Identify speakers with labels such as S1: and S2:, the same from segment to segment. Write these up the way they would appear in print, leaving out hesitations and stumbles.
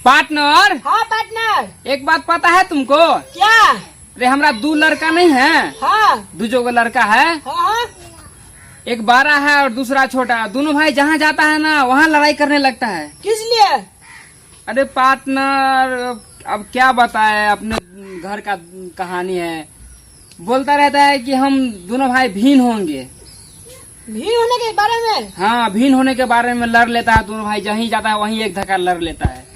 S1: Partner.
S2: हाँ partner.
S1: एक बात पता है तुमको?
S2: क्या?
S1: अरे हमारा 2 लड़का नहीं है।
S2: हाँ
S1: 2 लड़का है।
S2: हाँ।
S1: एक 12 है और दूसरा छोटा। दोनों भाई जहाँ जाता है ना वहाँ लड़ाई करने लगता है।
S2: किस लिए?
S1: अरे पार्टनर अब क्या बताए, अपने घर का कहानी है। बोलता रहता है कि हम दोनों भाई भिन्न होंगे।
S2: भीड़ होने के बारे में?
S1: हाँ भिन्न होने के बारे में लड़ लेता है। दोनों भाई जहीं जाता है वहीं एक धक्का लड़ लेता है।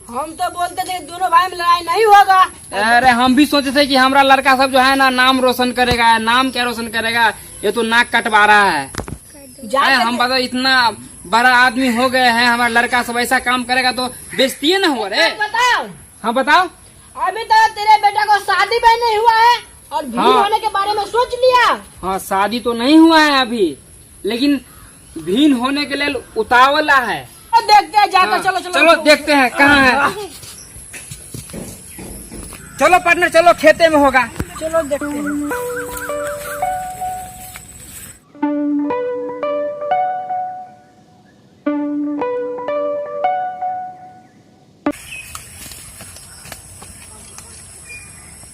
S2: हम तो बोलते थे दोनों भाई में लड़ाई नहीं होगा।
S1: अरे हम भी सोचे थे कि हमारा लड़का सब जो है ना नाम रोशन करेगा। नाम क्या रोशन करेगा, ये तो नाक कटवा रहा है। हम बता इतना बड़ा आदमी हो गए हैं, हमारा लड़का सब ऐसा काम करेगा तो बेइज्जती ना हुआ रे।
S2: बताओ।
S1: हाँ बताओ।
S2: अभी तो तेरे बेटा को शादी भी नहीं हुआ है और भीड़
S1: हाँ।
S2: होने के बारे में सोच लिया।
S1: हाँ शादी तो नहीं हुआ है अभी, लेकिन भिन्न होने के लिए उतावला है।
S2: तो देखते हैं जाकर।
S1: हाँ,
S2: चलो चलो
S1: चलो देखते हैं कहाँ है। चलो पार्टनर चलो, खेते में होगा।
S2: चलो देखते हैं।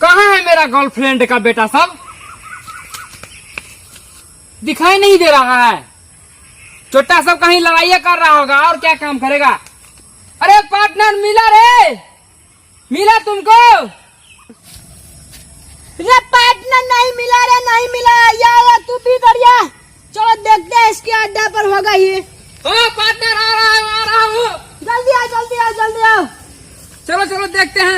S1: कहाँ है मेरा गर्लफ्रेंड का बेटा सब? दिखाई नहीं दे रहा है। छोटा सब कहीं लड़ाई कर रहा होगा और क्या काम करेगा। अरे पार्टनर मिला रे, मिला तुमको?
S2: रे पार्टनर नहीं मिला रे, नहीं मिला यार। तू भी करिया। चलो देखते हैं इसके अड्डा पर होगा ये।
S1: ओ पार्टनर आ रहा हूँ।
S2: जल्दी आओ जल्दी आओ जल्दी आओ।
S1: चलो चलो देखते हैं,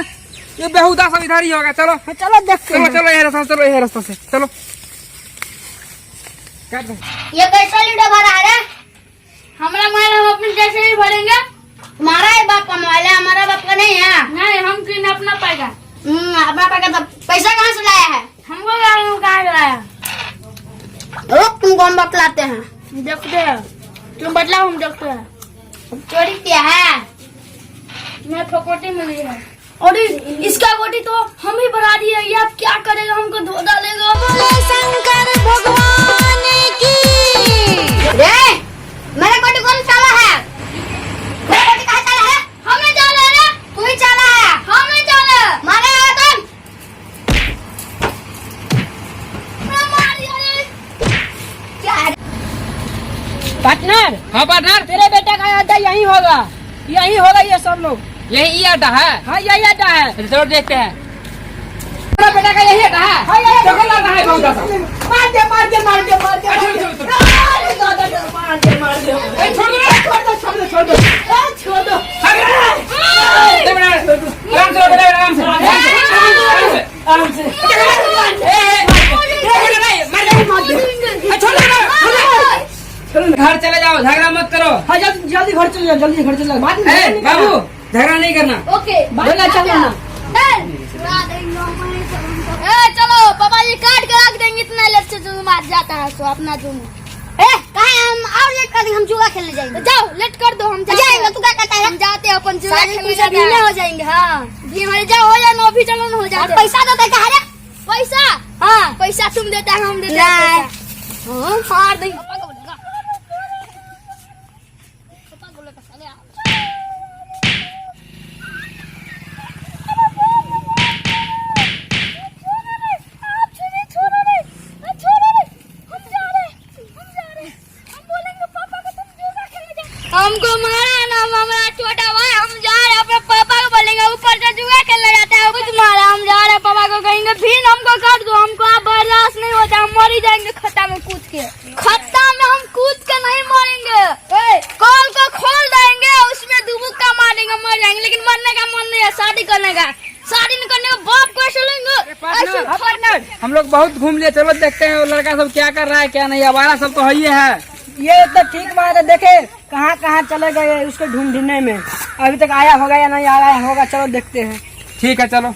S1: ये बेहुदा सब इधर ही होगा। चलो
S2: चलो देखते
S1: चलो
S2: हैं।
S1: चलो ये रास्ता, चलो ये रास्ता से चलो।
S3: ये कैसा लीडर भरा है? हमारा मोबाइल हम अपने जैसे ही भरेंगे। तुम्हारा ही बाप का मोबाइल है, हमारा बाप का नहीं है। नहीं हम क्यों अपना पाएगा। अपना पाएगा तो पैसा कहाँ से लाया है? हमको कहाँ लाया? रुक तुमको हम बतलाते हैं। देखते हैं, तुम बतलाओ हम देखते हैं। चोरी किया है? मैं फकोटी मिली है और इसका गोटी तो हम ही बढ़ा दिए। ये अब क्या करेगा, हमको धो डालेगा। शंकर भगवान की। रे मेरा गोटी कौन चाला है? मेरा गोटी कहाँ चाला है? हमने चाला है। तू ही चाला है। हमने चाला। मारे तुम। मैं मार दिया रे। क्या है?
S2: पार्टनर।
S1: हाँ पार्टनर।
S2: तेरे बेटे का अड्डा यही होगा, यही होगा। ये सब लोग
S1: यही अड्डा है।
S2: हाँ यही अड्डा है।
S1: चलो देखते हैं। मेरा बेटा का यही अड्डा है।
S2: हाँ, यही
S1: चलो लग रहा है बेहुदा सा।
S2: मार दे मार दे मार दे मार दे।
S1: छोड़ दो,
S2: मार दे मार दे।
S1: छोड़ दो,
S2: छोड़ दो छोड़ दो छोड़ दो छोड़ दो।
S1: आराम से बेटा, आराम से
S2: आराम से।
S1: घर चले जाओ, झगड़ा मत करो।
S2: हाँ जल्दी जल्दी घर चले जाओ, जल्दी घर चले जाओ। बात
S1: ए, बाबू झगड़ा नहीं करना।
S3: ओके
S2: बोला चलो ना।
S3: चलो पापा जी काट के रख देंगे। इतना लेट से तुम आज जाता है तो अपना तुम कहे हम और लेट कर देंगे। हम जुआ खेलने जाएंगे। जाओ लेट कर दो, हम जाएंगे। तू क्या कहता है? हम जाते हैं अपन जुआ खेलने जाते हैं। हो जाएंगे। हाँ जी हमारे जाओ हो जाए, नो भी चलो ना हो जाए। पैसा देता कहा रे? पैसा? हाँ पैसा तुम देता है, हम देते हैं। मार देंगे। हमको मारा ना हमारा छोटा भाई। हम जा रहे अपने पापा को बोलेंगे ऊपर से जुआ खेलने जाता है। कुछ मारा, हम जा रहे पापा को कहेंगे फिर हमको कर दो। हमको आप बर्दाश्त नहीं होता, हम मर ही जाएंगे खत्ता में कूद के। खत्ता में हम कूद के नहीं मरेंगे। कॉल को खोल देंगे, उसमें दुबुक्का मारेंगे, मर जाएंगे। लेकिन मरने का मन नहीं है, शादी करने का। शादी नहीं करने का बाप कैसे लेंगे?
S1: पार्टनर हम लोग बहुत घूम लिए, चलो देखते हैं वो लड़का सब क्या कर रहा है क्या नहीं। आवारा सब तो है।
S2: ये तो ठीक बात है। देखे कहाँ कहाँ चले गए उसको ढूंढने में। अभी तक आया होगा या नहीं आया होगा। चलो देखते हैं।
S1: ठीक है चलो।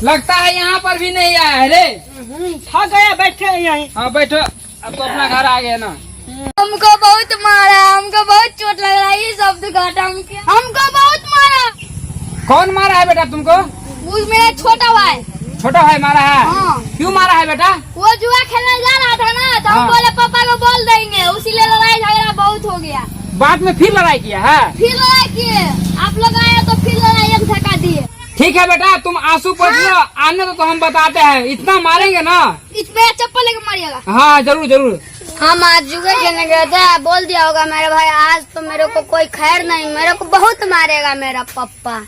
S1: लगता है यहाँ पर भी नहीं आया है रे।
S2: थक गया, बैठे हैं यहीं।
S1: हाँ बैठो, अब तो अपना घर आ गया ना।
S3: हमको बहुत मारा, हमको बहुत चोट लग रहा है। ये शब्द घाटा हमको बहुत मारा।
S1: कौन मारा है बेटा तुमको?
S3: वो मेरा छोटा भाई।
S1: छोटा भाई मारा है?
S3: हाँ।
S1: क्यों मारा है बेटा?
S3: वो जुआ खेलने जा रहा था ना, तो हम
S1: हाँ।
S3: बोले पापा को बोल देंगे, उसीलिए लड़ाई झगड़ा बहुत हो गया।
S1: बाद में फिर लड़ाई किया है?
S3: फिर लड़ाई किए, आप लोग आए तो फिर
S1: ठीक है बेटा, तुम आंसू पोंछ लो, आने तो हम बताते हैं। इतना मारेंगे ना,
S3: इसमें चप्पल लेके मारिएगा।
S1: हाँ जरूर जरूर।
S3: हम आज जुए खेलने गए थे, बोल दिया होगा मेरे भाई, आज तो मेरे को कोई खैर नहीं, मेरे को बहुत मारेगा मेरा पप्पा।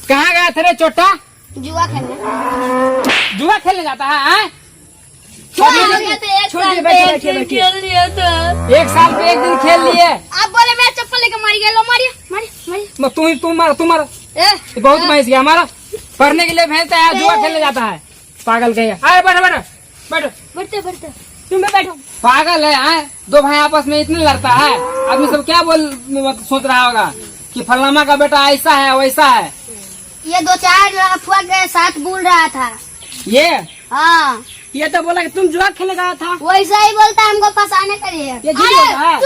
S1: कहाँ गया थे रे चोटा?
S3: जुआ खेलने।
S1: जुआ खेलने जाता है, हैं? एक साल पे एक दिन खेल लिए।
S3: आप बोले मैं चप्पल लेके मारी गया, लो मारिए मारिए मारिए।
S1: तुम मारो बहुत महंगी है हमारा। पढ़ने के लिए भेजता है, जुआ खेलने जाता है, पागल कहेगा। अरे बैठो बैठो बैठो,
S3: बढ़ते बढ़ते
S2: तुम भी बैठो।
S1: पागल है, हैं? दो भाई आपस में इतने लड़ता है, आदमी सब क्या सोच रहा होगा कि फलाना का बेटा ऐसा है वैसा है।
S3: ये 2-4 अफवाह के साथ बोल रहा था।
S1: ये
S3: हाँ,
S2: ये तो बोला कि तुम जुआ खेलने गया था।
S3: वैसा ही बोलता है, हमको फंसाने के लिए।
S2: ये झूठ बोल रहा है।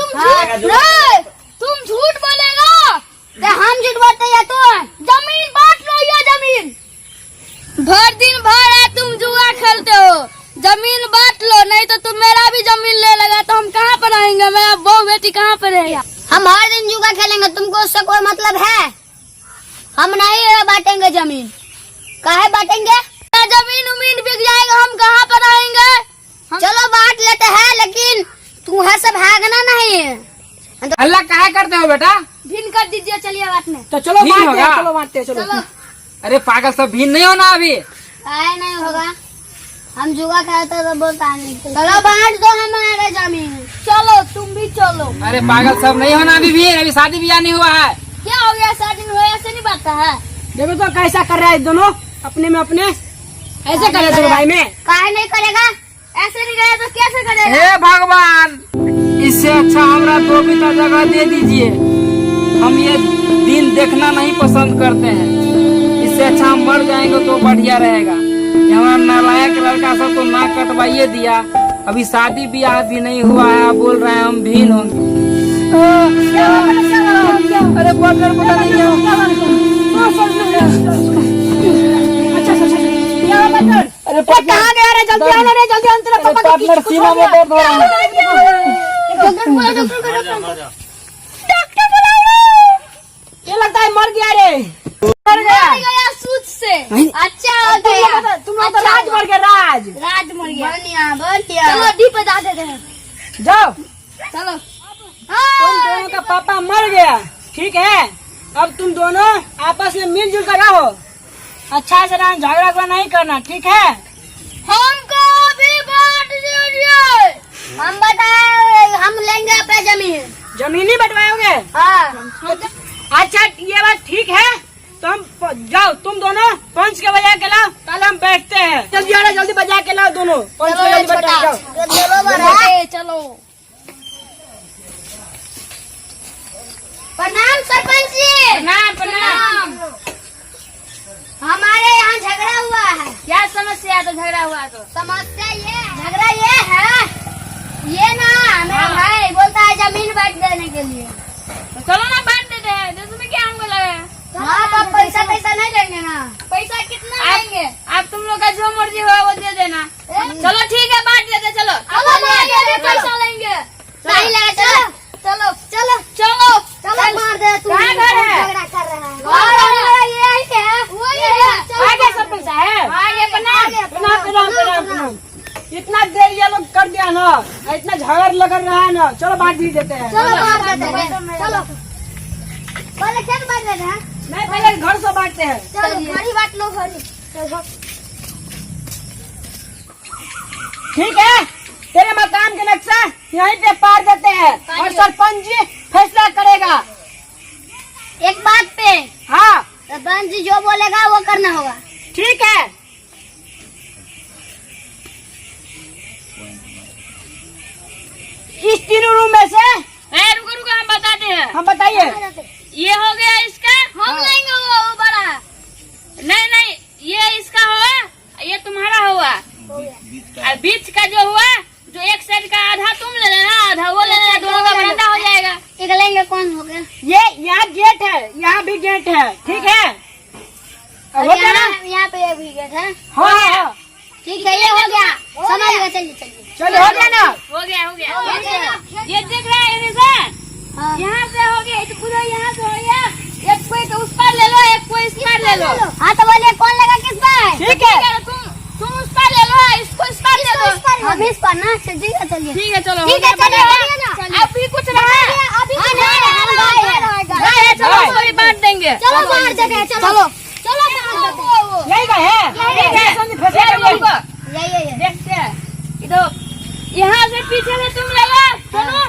S3: तुम झूठ बोलेगा तो हम झूठ बोलते हैं। तो जमीन बांट लो, ये जमीन भर दिन भर है तुम जुआ खेलते हो, जमीन बांट लो, नहीं तो तुम मेरा भी जमीन ले लेगा तो हम कहाँ पर रहेंगे, मेरा बहू बेटी कहाँ पर रहेगा। हम हर दिन जुआ खेलेंगे, तुमको उससे कोई मतलब है? हम नहीं बांटेंगे जमीन। काहे बांटेंगे? जमीन उमीन बिक जाएगा, हम कहाँ पर रहेंगे। चलो बांट लेते हैं, लेकिन तुम्हें से भागना नहीं है।
S1: अल्लाह काहे करते हो बेटा?
S3: भिन्न कर दीजिए, चलिए बांटने।
S2: तो चलो
S1: ठीक
S2: बांटते हैं,
S1: होगा।
S2: चलो बांटते हैं, चलो।
S3: चलो।
S1: अरे पागल, सब भी नहीं होना अभी।
S3: काहे नहीं होगा, हम जुआ खेलते तो बोलता नहीं। चलो बांट दो हमारे जमीन। चलो तुम भी चलो।
S1: अरे पागल, सब नहीं होना अभी भी, अभी शादी ब्याह नहीं हुआ है।
S3: क्या हो गया, शादी में ऐसे नहीं बांटता है।
S2: देखो तो कैसा कर रहा है दोनों, अपने में अपने ऐसे करे दोनों भाई में।
S3: काहे नहीं करेगा, ऐसे नहीं करेगा तो कैसे करेगा।
S1: हे भगवान, इससे अच्छा हमरा 2 बीता जगह दे दीजिए। हम ये दिन देखना नहीं पसंद करते हैं, इससे अच्छा हम मर जाएंगे तो बढ़िया रहेगा। ये हमारा नालायक लड़का सब तो नाक कटवाइए दिया, अभी शादी ब्याह भी नहीं हुआ है, बोल रहे हैं हम भीन होंगे। अरे पार्टनर पता नहीं क्या
S2: अरे कहाँ गया रे? जल्दी आना रे, जल्दी आना, तेरा पापा
S1: पार्टनर सीना में दर्द हो रहा है।
S3: डॉक्टर बुलाओ रे।
S2: ये लगता है मर गया रे, मर गया।
S3: सूद से। अच्छा हो गया,
S2: तुम लोग तो राज मर गया, राज
S3: मर गया। बढ़िया। चलो डी पे डाल देते हैं।
S2: जाओ।
S3: चलो।
S2: तुम दोनों का पापा मर गया, ठीक है? अब तुम दोनों आपस में मिलजुल कर रहो, अच्छा से रहना, झगड़ा नहीं करना, ठीक है?
S3: हमको भी बांट दीजिए। हम बताए, हम लेंगे अपना जमीन।
S2: जमीन ही बंटवाओगे?
S3: हाँ।
S2: अच्छा ये बात ठीक है, तो हम जाओ, तुम दोनों पंच के बजा के लाओ, कल हम बैठते हैं। जल्दी आ रहा, जल्दी बजा के लाओ दोनों पंच को, जल्दी बजा जाओ।
S3: चलो। प्रणाम सरपंच जी।
S1: प्रणाम प्रणाम।
S3: हमारे यहाँ झगड़ा हुआ है।
S1: क्या समस्या है? तो झगड़ा हुआ तो
S3: समस्या ये, झगड़ा ये है, ये ना मेरा भाई बोलता है जमीन बांट देने के लिए।
S1: तो चलो ना बांट देते हैं, इसमें क्या हमको लगा।
S3: हाँ तो पैसा नहीं देंगे ना। पैसा कितना लेंगे?
S1: आप तुम लोग का जो मर्जी हो वो दे देना। चलो ठीक है, बांट देते, चलो।
S3: पैसा लेंगे। नहीं लगा, चलो चलो चलो चलो चलो मार दे। तू
S1: कहाँ घर है?
S3: झगड़ा कर रहा है। ये है, वही है।
S2: आगे सरपंच साहब,
S1: आगे
S2: प्रणाम प्रणाम प्रणाम प्रणाम। इतना देर ये लोग कर दिया ना, इतना झगड़ लग रहा है ना, चलो बांट भी देते हैं।
S3: चलो बांट देते हैं। चलो पहले खेत बांट देते हैं।
S2: नहीं, पहले घर से बांटते हैं।
S3: चलो घड़ी बांट लो, घड़ी।
S2: ठीक है, तेरे मकान के नक्शा यहीं पे पार देते हैं और सरपंच जी फैसला करेगा।
S3: एक बात पे
S2: हाँ
S3: सरपंच जी जो बोलेगा वो करना होगा।
S2: ठीक है। इस तीनों रूम में से
S1: रुको रुको, हम बताते हैं।
S2: हम बताइए।
S1: ये हो गया इसका।
S3: हम लेंगे वो बड़ा।
S1: नहीं नहीं, ये इसका हुआ, ये तुम्हारा हुआ, और बीच का जो हुआ, जो एक साइड का आधा तुम ले लेना, आधा वो ले लेना, दोनों का बरामदा हो जाएगा।
S3: एक लेंगे, कौन हो गया?
S2: ये यहाँ गेट है, यहाँ भी गेट है, ठीक है? हो गया ना?
S3: यहाँ पे भी गेट है।
S2: हाँ हाँ,
S3: ठीक है, ये हो गया। समझ गया, चलिए चलिए।
S2: चलो हो गया ना?
S1: हो गया हो गया।
S3: हो गया।
S1: ये देख रहा है
S3: हाँ।
S1: यहाँ से हो गया, तो पूरा यहाँ से हो गया। एक कोई तो उस पर ले लो, एक कोई इस पर ले
S2: लो।
S3: हाँ तो बोलिए कौन लगा किस पर?
S2: ठीक है।
S3: तुम उस पर ले लो, इसको इस पर ले लो। अभी इस पर ना, ठीक है चलिए।
S1: ठीक है चलो
S3: ठीक है चलिए। अभी कुछ रहा अभी
S1: चलो
S3: कोई बांट देंगे। चलो बाहर जगह चलो चलो
S2: यही का है।
S3: देखते हैं इधर, यहाँ से पीछे से तुम ले लो, सुनो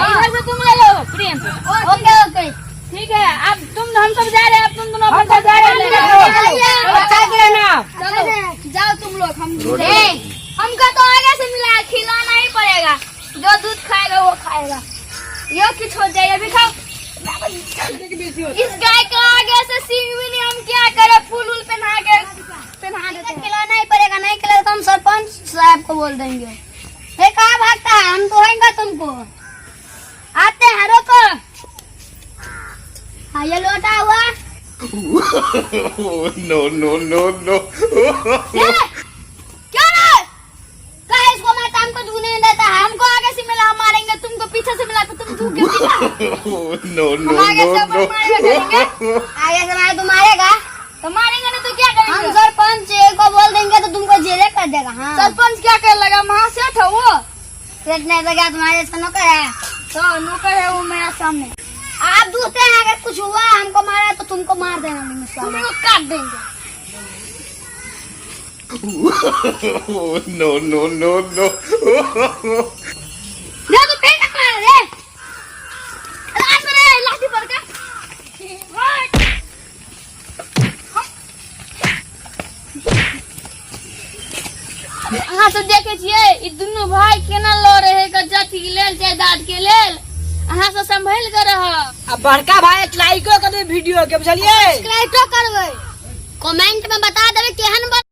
S3: इधर से तुम ले लो प्रेम से। ओके ओके ठीक है। अब हम सब जा रहे हैं, अब तुम दोनों अपना जा रहे चलो जाओ तुम लोग। हमको तो आगे से मिला, खिलाना ही पड़ेगा। जो दूध खाएगा वो खाएगा। ये कुछ हो जाए, अभी खाओ। इस गाय को आगे से सींग भी नहीं, हम क्या करें? फूल वूल पहना देते हैं। खिलाना ही पड़ेगा, नहीं खिलाए तो हम सरपंच साहब को बोल देंगे। ये कहाँ भागता है? हम तो होएंगे तुमको। आते हैं रोको। हाँ ये लोटा हुआ।
S4: no.
S3: क्या रे? कहा इसको मैं टाइम को धोने नहीं देता है। हमको आगे से मिला हम मारेंगे, तुमको पीछे से मिला तो तुम धो के पीना। हम आगे से ऊपर मारेगा करेंगे। आगे से मारे तो मारेगा, तो मारेंगे नहीं तो क्या करेंगे? हम सरपंच को बोल देंगे तो तुमको जेले कर देगा। हाँ सरपंच क्या कर लगा? महासेठ है वो। सेठ नहीं तो क्या तुम्हारे से नौकर है? तो नौकर है वो मेरा सामने। आप दूसरे हैं, अगर कुछ हुआ हमको मारा तो तुमको मार देना, तुमको काट देंगे।
S4: no.
S3: दे तो फेंक मार रे। लाश रे, लाठी पर का। हाँ तो देखे छिए ई दुनू भाई केना लड़ रहे गज्जा के लेल जायदाद के लेल। अहाँ से संभल कर रह।
S2: अब बड़का भाई लाइको कर दे वीडियो के, बुझलिए?
S3: सब्सक्राइब तो करबै, कमेंट में बता देबै केहन